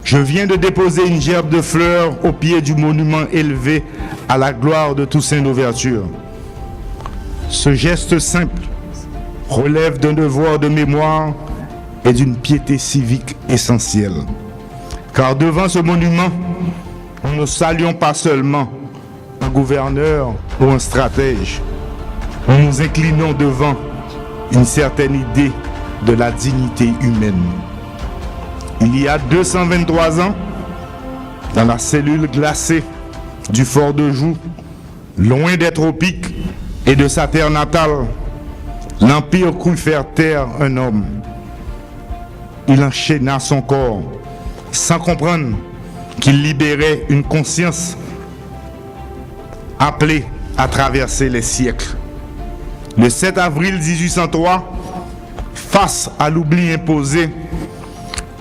Je viens de déposer une gerbe de fleurs au pied du monument élevé à la gloire de Toussaint Louverture. Ce geste simple relève d'un devoir de mémoire et d'une piété civique essentielle. Car devant ce monument, nous ne saluons pas seulement un gouverneur ou un stratège. Nous nous inclinons devant une certaine idée de la dignité humaine. Il y a 223 ans, dans la cellule glacée du fort de Joux, loin des tropiques et de sa terre natale, l'Empire crut faire taire un homme. Il enchaîna son corps, sans comprendre qu'il libérait une conscience appelée à traverser les siècles. Le 7 avril 1803, face à l'oubli imposé,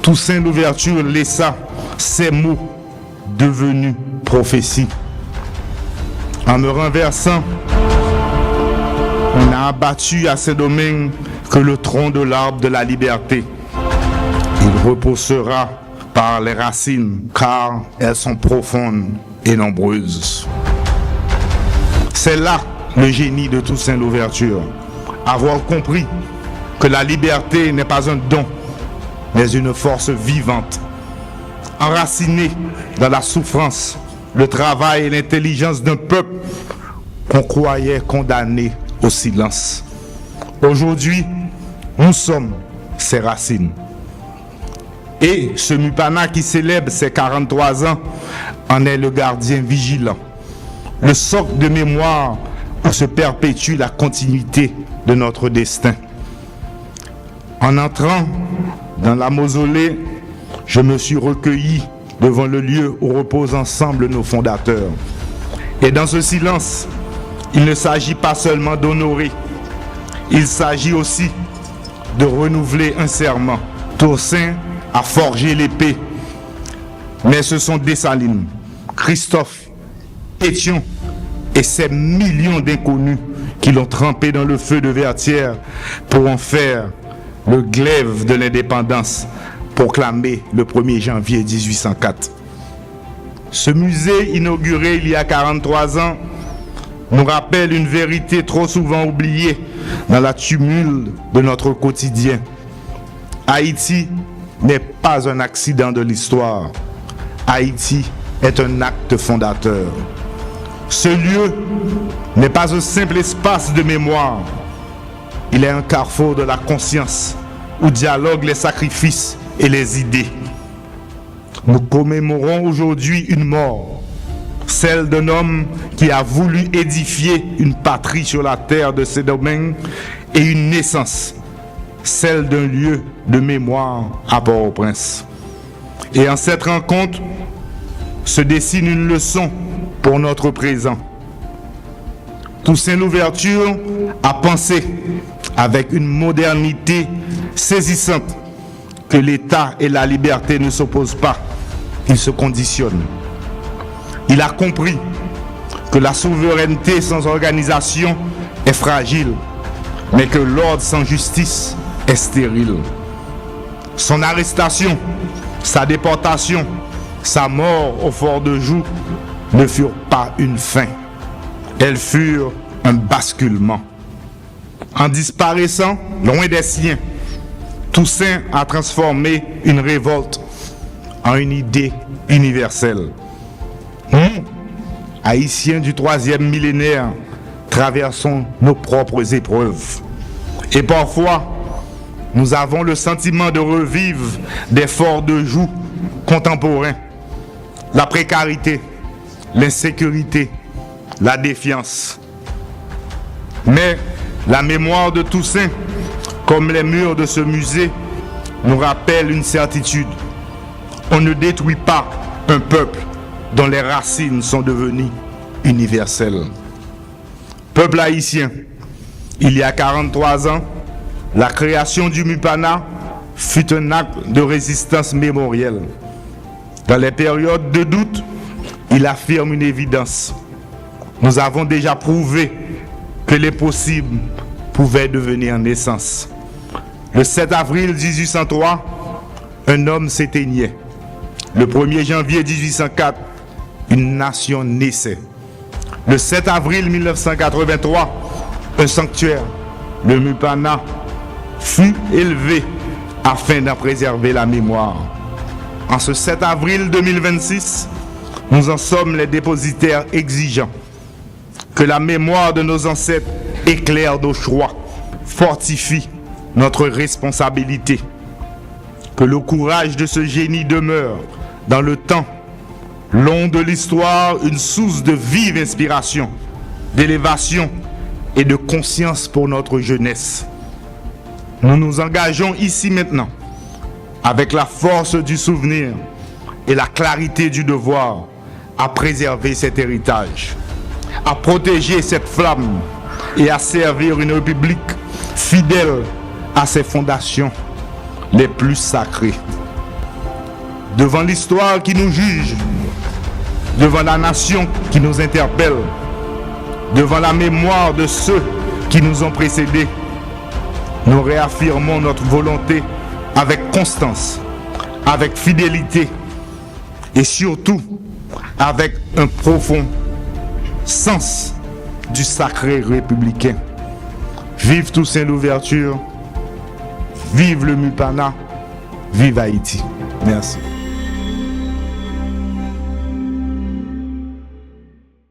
Toussaint Louverture laissa ces mots devenus prophétie. En me renversant, on a abattu à Saint-Domingue que le tronc de l'arbre de la liberté. Il reposera par les racines, car elles sont profondes et nombreuses. C'est là le génie de Toussaint Louverture, avoir compris que la liberté n'est pas un don, mais une force vivante, enracinée dans la souffrance, le travail et l'intelligence d'un peuple qu'on croyait condamné au silence. Aujourd'hui, nous sommes ses racines. Et ce Mupana qui célèbre ses 43 ans en est le gardien vigilant, le socle de mémoire où se perpétue la continuité de notre destin. En entrant dans la mausolée, je me suis recueilli devant le lieu où reposent ensemble nos fondateurs. Et dans ce silence, il ne s'agit pas seulement d'honorer, il s'agit aussi de renouveler un serment. Toussaint a forgé l'épée, mais ce sont Dessalines, Christophe, Pétion et ces millions d'inconnus qui l'ont trempé dans le feu de Vertières pour en faire le glaive de l'indépendance proclamé le 1er janvier 1804. Ce musée inauguré il y a 43 ans nous rappelle une vérité trop souvent oubliée dans la tumulte de notre quotidien. Haïti n'est pas un accident de l'histoire. Haïti est un acte fondateur. Ce lieu n'est pas un simple espace de mémoire. Il est un carrefour de la conscience où dialoguent les sacrifices et les idées. Nous commémorons aujourd'hui une mort, celle d'un homme qui a voulu édifier une patrie sur la terre de Saint-Domingue, et une naissance, celle d'un lieu de mémoire à Port-au-Prince. Et en cette rencontre se dessine une leçon pour notre présent. Toussaint Louverture a pensé avec une modernité saisissante que l'État et la liberté ne s'opposent pas, ils se conditionnent. Il a compris que la souveraineté sans organisation est fragile, mais que l'ordre sans justice est stérile. Son arrestation, sa déportation, sa mort au fort de Joux ne furent pas une fin. Elles furent un basculement. En disparaissant, loin des siens, Toussaint a transformé une révolte en une idée universelle. Nous, Haïtiens du 3e millénaire, traversons nos propres épreuves. Et parfois, nous avons le sentiment de revivre des forts de Joux contemporains. La précarité, l'insécurité, la défiance. Mais la mémoire de Toussaint, comme les murs de ce musée, nous rappelle une certitude. On ne détruit pas un peuple dont les racines sont devenues universelles. Peuple haïtien, il y a 43 ans, la création du Mupana fut un acte de résistance mémorielle. Dans les périodes de doute, il affirme une évidence. Nous avons déjà prouvé que les possibles pouvaient devenir naissance. Le 7 avril 1803, un homme s'éteignait. Le 1er janvier 1804, une nation naissait. Le 7 avril 1983, un sanctuaire, le Mupana, fut élevé afin d'en préserver la mémoire. En ce 7 avril 2026, nous en sommes les dépositaires exigeants. Que la mémoire de nos ancêtres éclaire nos choix, fortifie notre responsabilité. Que le courage de ce génie demeure dans le temps, long de l'histoire, une source de vive inspiration, d'élévation et de conscience pour notre jeunesse. Nous nous engageons ici maintenant, avec la force du souvenir et la clarité du devoir, à préserver cet héritage, à protéger cette flamme et à servir une république fidèle à ses fondations les plus sacrées. Devant l'histoire qui nous juge, devant la nation qui nous interpelle, devant la mémoire de ceux qui nous ont précédés, nous réaffirmons notre volonté avec constance, avec fidélité et surtout avec un profond sens du sacré républicain. Vive Toussaint Louverture, vive le Mupana, vive Haïti. Merci.